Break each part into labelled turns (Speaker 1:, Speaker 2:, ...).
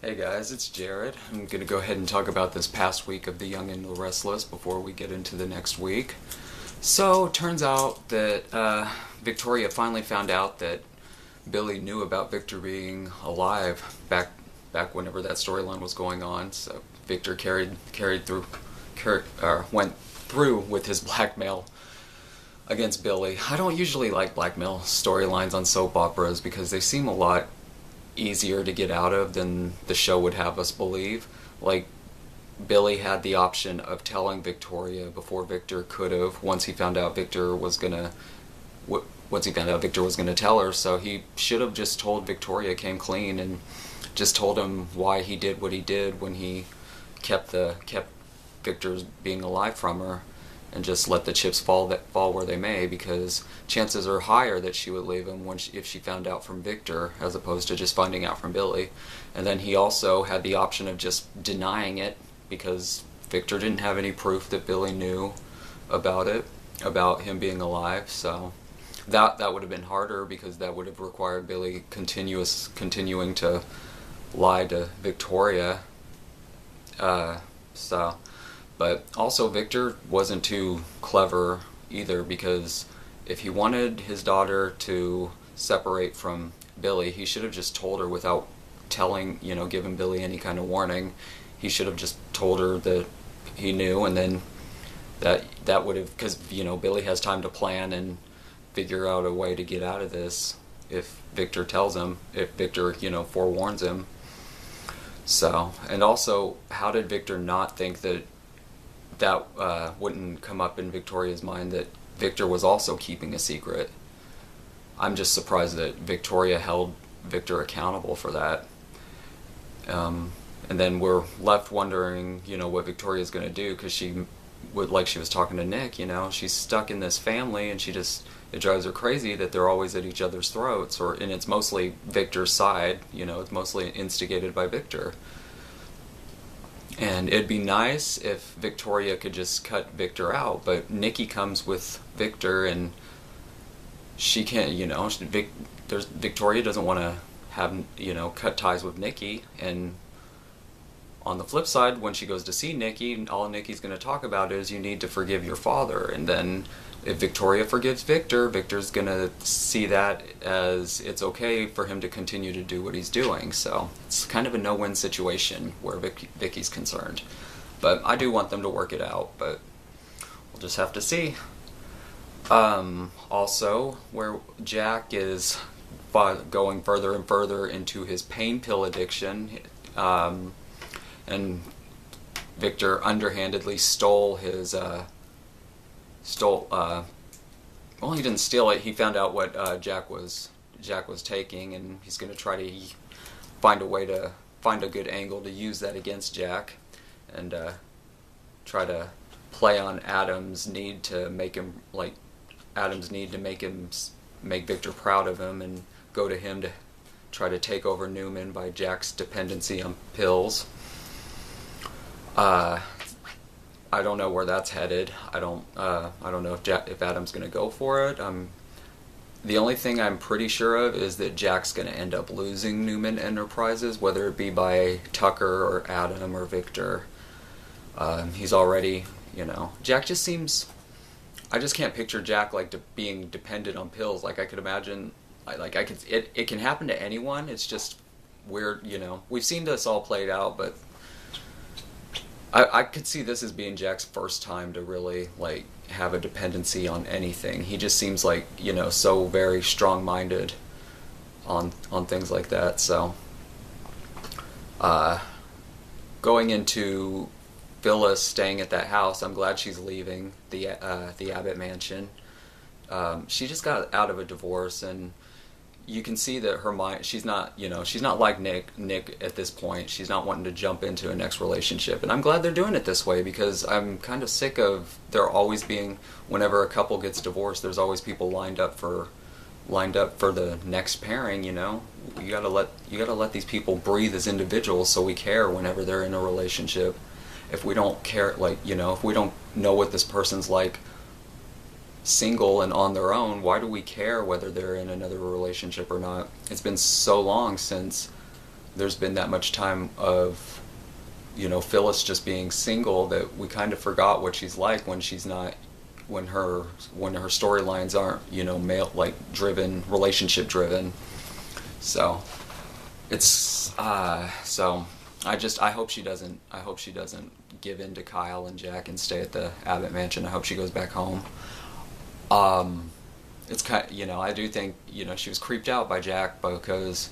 Speaker 1: Hey guys, it's Jared. I'm going to go ahead and talk about this past week of The Young and the Restless before we get into the next week. So, it turns out that Victoria finally found out that Billy knew about Victor being alive back whenever that storyline was going on. So, Victor went through with his blackmail against Billy. I don't usually like blackmail storylines on soap operas because they seem a lot easier to get out of than the show would have us believe. Like, Billy had the option of telling Victoria before Victor could have, once he found out Victor was gonna tell her, so he should have just told Victoria, came clean, and just told him why he did what he did when he kept Victor's being alive from her, and just let the chips fall where they may, because chances are higher that she would leave him if she found out from Victor as opposed to just finding out from Billy. And then he also had the option of just denying it because Victor didn't have any proof that Billy knew about it, about him being alive. So that would have been harder because that would have required Billy continuing to lie to Victoria. So but also, Victor wasn't too clever either, because if he wanted his daughter to separate from Billy, he should have just told her without giving Billy any kind of warning. He should have just told her that he knew, and then that would have, because Billy has time to plan and figure out a way to get out of this if Victor forewarns him. So, and also, how did Victor not think that wouldn't come up in Victoria's mind, that Victor was also keeping a secret? I'm just surprised that Victoria held Victor accountable for that. And then we're left wondering, what Victoria's going to do, because like she was talking to Nick, she's stuck in this family, and it drives her crazy that they're always at each other's throats, and it's mostly Victor's side, it's mostly instigated by Victor. And it'd be nice if Victoria could just cut Victor out, but Nikki comes with Victor, and she can't, Victoria doesn't want to have, cut ties with Nikki. And on the flip side, when she goes to see Nikki, all Nikki's going to talk about is, you need to forgive your father. And then if Victoria forgives Victor, Victor's going to see that as it's okay for him to continue to do what he's doing. So it's kind of a no-win situation where Vicky's concerned. But I do want them to work it out, but we'll just have to see. Also, where Jack is going further and further into his pain pill addiction, and Victor underhandedly stole his well, he didn't steal it. He found out what Jack was taking, and he's going to try to find a good angle to use that against Jack, and try to play on Adam's need to make Victor proud of him, and go to him to try to take over Newman by Jack's dependency on pills. I don't know where that's headed. I don't know if Adam's going to go for it. The only thing I'm pretty sure of is that Jack's going to end up losing Newman Enterprises, whether it be by Tucker or Adam or Victor. He's already, Jack just seems. I just can't picture Jack being dependent on pills. Like, I could imagine, it can happen to anyone. It's just weird, We've seen this all played out, but I could see this as being Jack's first time to really, have a dependency on anything. He just seems so very strong-minded on things like that. So, going into Phyllis staying at that house, I'm glad she's leaving the Abbott mansion. She just got out of a divorce, and you can see that her mind, she's not like Nick at this point. She's not wanting to jump into a next relationship, and I'm glad they're doing it this way, because I'm kind of sick of there always being, whenever a couple gets divorced, there's always people lined up for the next pairing. You gotta let these people breathe as individuals, so we care whenever they're in a relationship. If we don't care, if we don't know what this person's like single and on their own, why do we care whether they're in another relationship or not? It's been so long since there's been that much time of, Phyllis just being single that we kind of forgot what she's like when she's not, when her storylines aren't, male, like, driven, relationship driven. So it's so I hope she doesn't give in to Kyle and Jack and stay at the Abbott mansion. I hope she goes back home. It's kind of, I do think, she was creeped out by Jack, because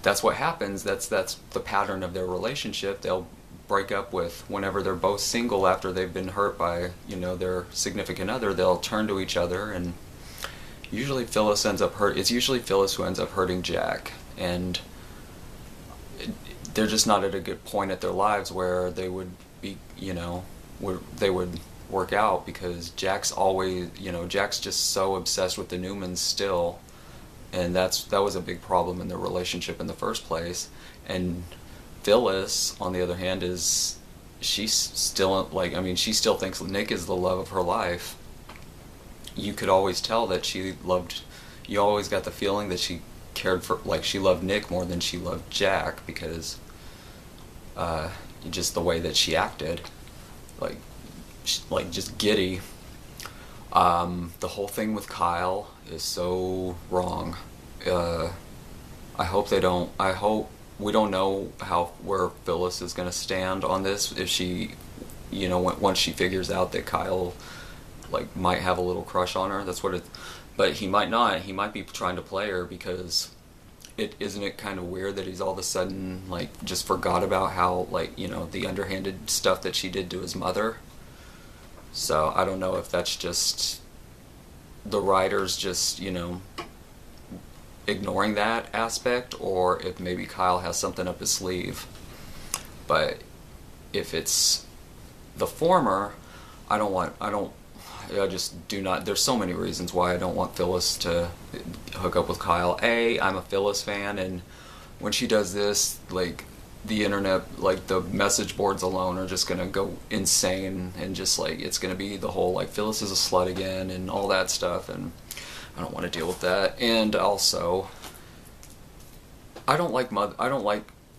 Speaker 1: that's what happens. That's the pattern of their relationship. They'll break up with, whenever they're both single after they've been hurt by, their significant other, they'll turn to each other, and usually it's usually Phyllis who ends up hurting Jack, and they're just not at a good point at their lives where they would be, where they would work out, because Jack's always, Jack's just so obsessed with the Newmans still, and that was a big problem in their relationship in the first place. And Phyllis, on the other hand, she's still, like, she still thinks Nick is the love of her life. You could always tell that you always got the feeling that she cared for, like, she loved Nick more than she loved Jack, because just the way that she acted, like just giddy. The whole thing with Kyle is so wrong. I hope we don't know where Phyllis is going to stand on this, if she, once she figures out that Kyle, like, might have a little crush on her. But he might not. He might be trying to play her, because isn't it kind of weird that he's all of a sudden, like, just forgot about how, like, the underhanded stuff that she did to his mother. So I don't know if that's just the writers just, ignoring that aspect, or if maybe Kyle has something up his sleeve. But if it's the former, I just do not. There's so many reasons why I don't want Phyllis to hook up with Kyle. I'm a Phyllis fan, and when she does this, like, the internet, like, the message boards alone are just gonna go insane, and just, like, it's gonna be the whole, like, Phyllis is a slut again and all that stuff, and I don't want to deal with that. And also, I don't like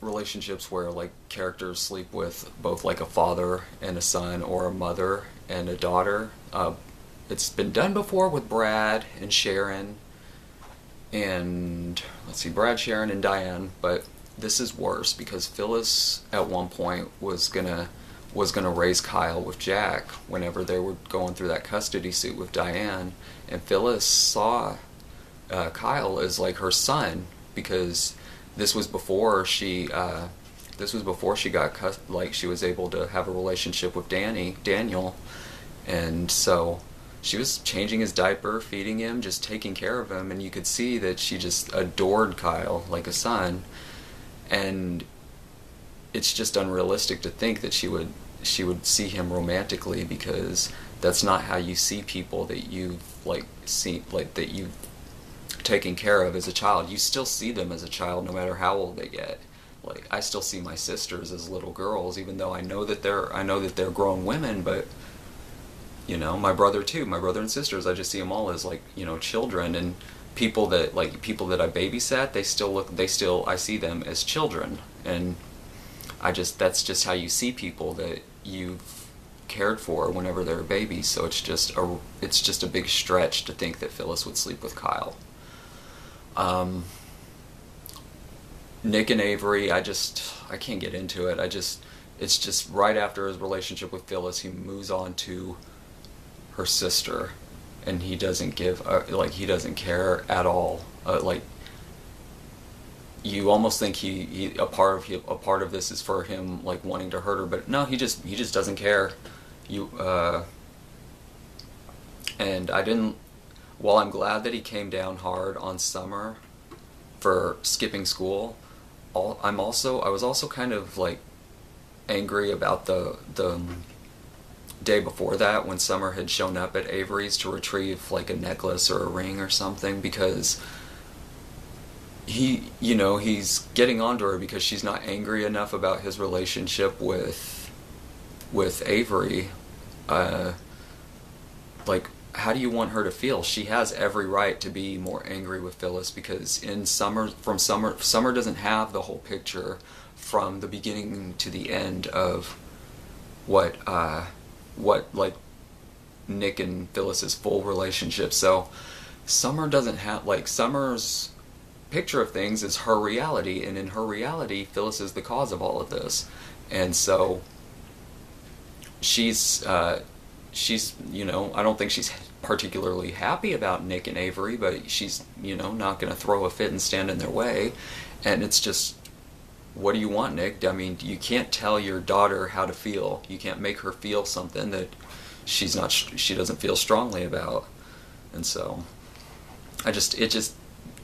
Speaker 1: relationships where, like, characters sleep with both, like, a father and a son, or a mother and a daughter. It's been done before with Brad and Sharon, and Brad, Sharon, and Diane, but this is worse, because Phyllis at one point was gonna raise Kyle with Jack whenever they were going through that custody suit with Diane, and Phyllis saw Kyle as, like, her son, because this was before she got she was able to have a relationship with Daniel, and so she was changing his diaper, feeding him, just taking care of him, and you could see that she just adored Kyle like a son. And it's just unrealistic to think that she would see him romantically, because that's not how you see people that you've, like, that you've taken care of as a child. You still see them as a child no matter how old they get. Like, I still see my sisters as little girls, even though I know that they're grown women, but my brother too, my brother and sisters, I just see them all as, like, children. And people that I babysat, I see them as children, and that's just how you see people that you've cared for whenever they're a baby. So it's just a big stretch to think that Phyllis would sleep with Kyle. Nick and Avery, I can't get into it. It's just right after his relationship with Phyllis, he moves on to her sister, and he doesn't he doesn't care at all. You almost think a part of this is for him, like, wanting to hurt her, but no, he just doesn't care. And while I'm glad that he came down hard on Summer for skipping school, I was also kind of, like, angry about the day before that, when Summer had shown up at Avery's to retrieve, like, a necklace or a ring or something, because he's getting onto her because she's not angry enough about his relationship with Avery. Like, how do you want her to feel? She has every right to be more angry with Phyllis, because in Summer doesn't have the whole picture from the beginning to the end of what like Nick and Phyllis's full relationship. So Summer doesn't have, like, Summer's picture of things is her reality, and in her reality Phyllis is the cause of all of this. And so she's you know, I don't think she's particularly happy about Nick and Avery, but she's, you know, not going to throw a fit and stand in their way. And it's just, what do you want, Nick? I mean, you can't tell your daughter how to feel. You can't make her feel something that she doesn't feel strongly about. And so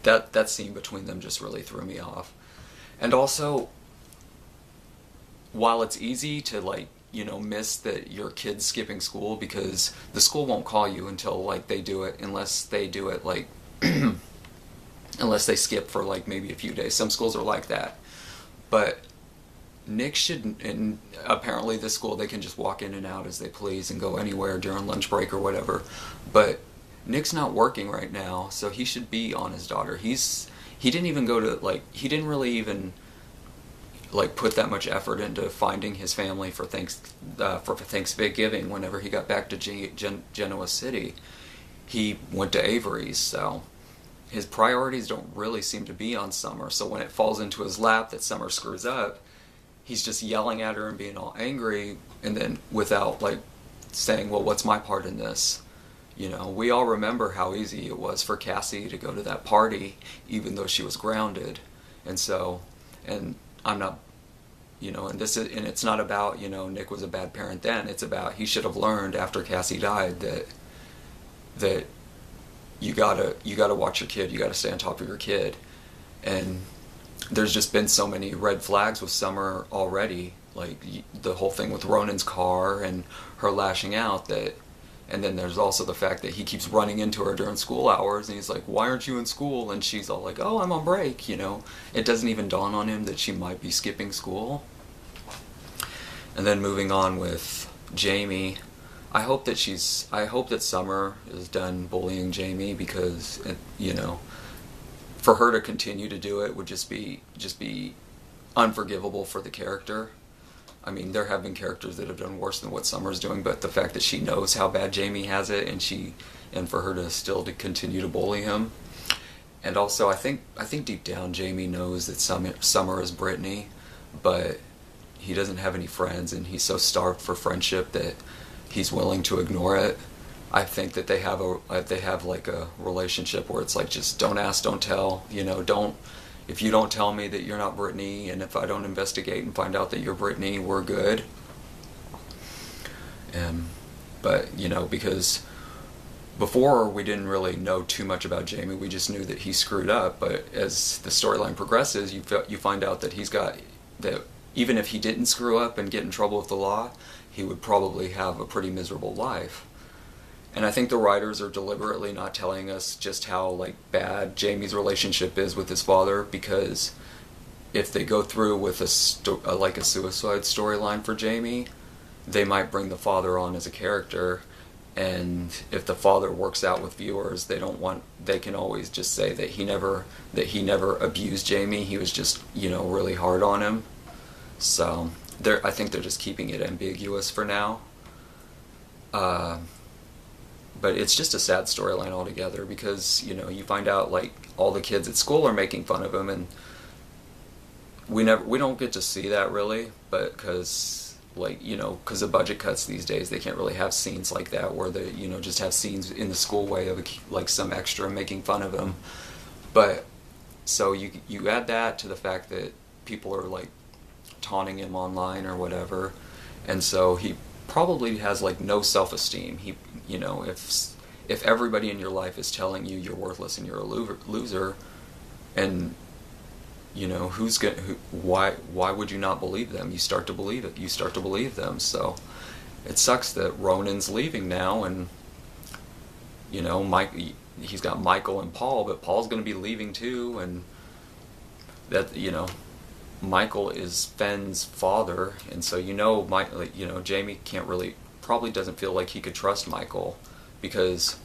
Speaker 1: that scene between them just really threw me off. And also, while it's easy to, like, you know, miss that your kid's skipping school, because the school won't call you until, like, they do it, unless they do it, like, unless they skip for, like, maybe a few days. Some schools are like that. But Nick shouldn't, and apparently this school, they can just walk in and out as they please and go anywhere during lunch break or whatever. But Nick's not working right now, so he should be on his daughter. He didn't even go to, like, he didn't really even, like, put that much effort into finding his family for Thanksgiving. Whenever he got back to Genoa City, he went to Avery's. So his priorities don't really seem to be on Summer. So when it falls into his lap that Summer screws up, he's just yelling at her and being all angry, and then without, like, saying, well, what's my part in this? You know, we all remember how easy it was for Cassie to go to that party even though she was grounded. And so, and I'm not, you know, and it's not about, you know, Nick was a bad parent then. It's about, he should have learned after Cassie died that you gotta watch your kid. You gotta stay on top of your kid. And there's just been so many red flags with Summer already, like the whole thing with Ronan's car and her lashing out, that. And then there's also the fact that he keeps running into her during school hours, and he's like, why aren't you in school? And she's all like, oh, I'm on break, you know. It doesn't even dawn on him that she might be skipping school. And then moving on with Jamie, I hope that Summer is done bullying Jamie, because, you know, for her to continue to do it would just be unforgivable for the character. I mean, there have been characters that have done worse than what Summer's doing, but the fact that she knows how bad Jamie has it, and for her to still continue to bully him. And also, I think deep down Jamie knows that Summer is Brittany, but he doesn't have any friends, and he's so starved for friendship that he's willing to ignore it. I think that they have like a relationship where it's like, just don't ask, don't tell, you know, if you don't tell me that you're not Brittany, and if I don't investigate and find out that you're Brittany, we're good. But, you know, because before we didn't really know too much about Jamie, we just knew that he screwed up. But as the storyline progresses, you find out that that even if he didn't screw up and get in trouble with the law, he would probably have a pretty miserable life. And I think the writers are deliberately not telling us just how, like, bad Jamie's relationship is with his father, because if they go through with a suicide storyline for Jamie, they might bring the father on as a character, and if the father works out with viewers, they can always just say that he never abused Jamie. He was just, you know, really hard on him. So I think they're just keeping it ambiguous for now. But it's just a sad storyline altogether, because, you know, you find out, like, all the kids at school are making fun of him, and we don't get to see that really, but because, like, you know, because of budget cuts these days, they can't really have scenes like that where they, you know, just have scenes in the school way of, like, some extra making fun of him. But so you add that to the fact that people are, like, taunting him online or whatever, and so he probably has, like, no self-esteem. He, you know, if everybody in your life is telling you you're worthless and you're a loser, and, you know, why would you not believe them? You start to believe it. You start to believe them. So it sucks that Ronan's leaving now, and, you know, he's got Michael and Paul, but Paul's going to be leaving too, and that, you know, Michael is Fenn's father, and so, you know, Jamie probably doesn't feel like he could trust Michael, because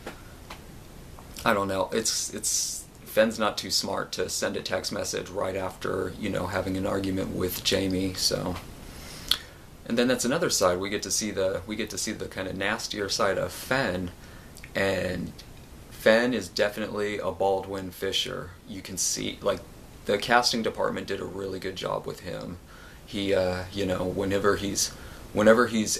Speaker 1: I don't know. It's Fenn's not too smart to send a text message right after, you know, having an argument with Jamie. So, and then that's another side. We get to see the kind of nastier side of Fenn, and Fenn is definitely a Baldwin Fisher. You can see, like, the casting department did a really good job with him. He, you know, whenever he's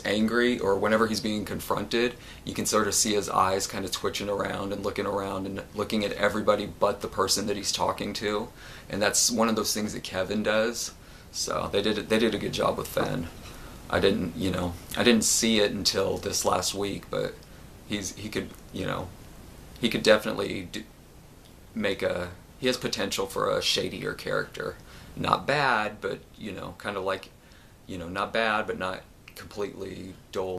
Speaker 1: angry or whenever he's being confronted, you can sort of see his eyes kind of twitching around and looking at everybody but the person that he's talking to, and that's one of those things that Kevin does. So they did a good job with Fenn. I didn't see it until this last week, but he could definitely he has potential for a shadier character. Not bad, but, you know, kind of like, you know, not bad, but not completely dull.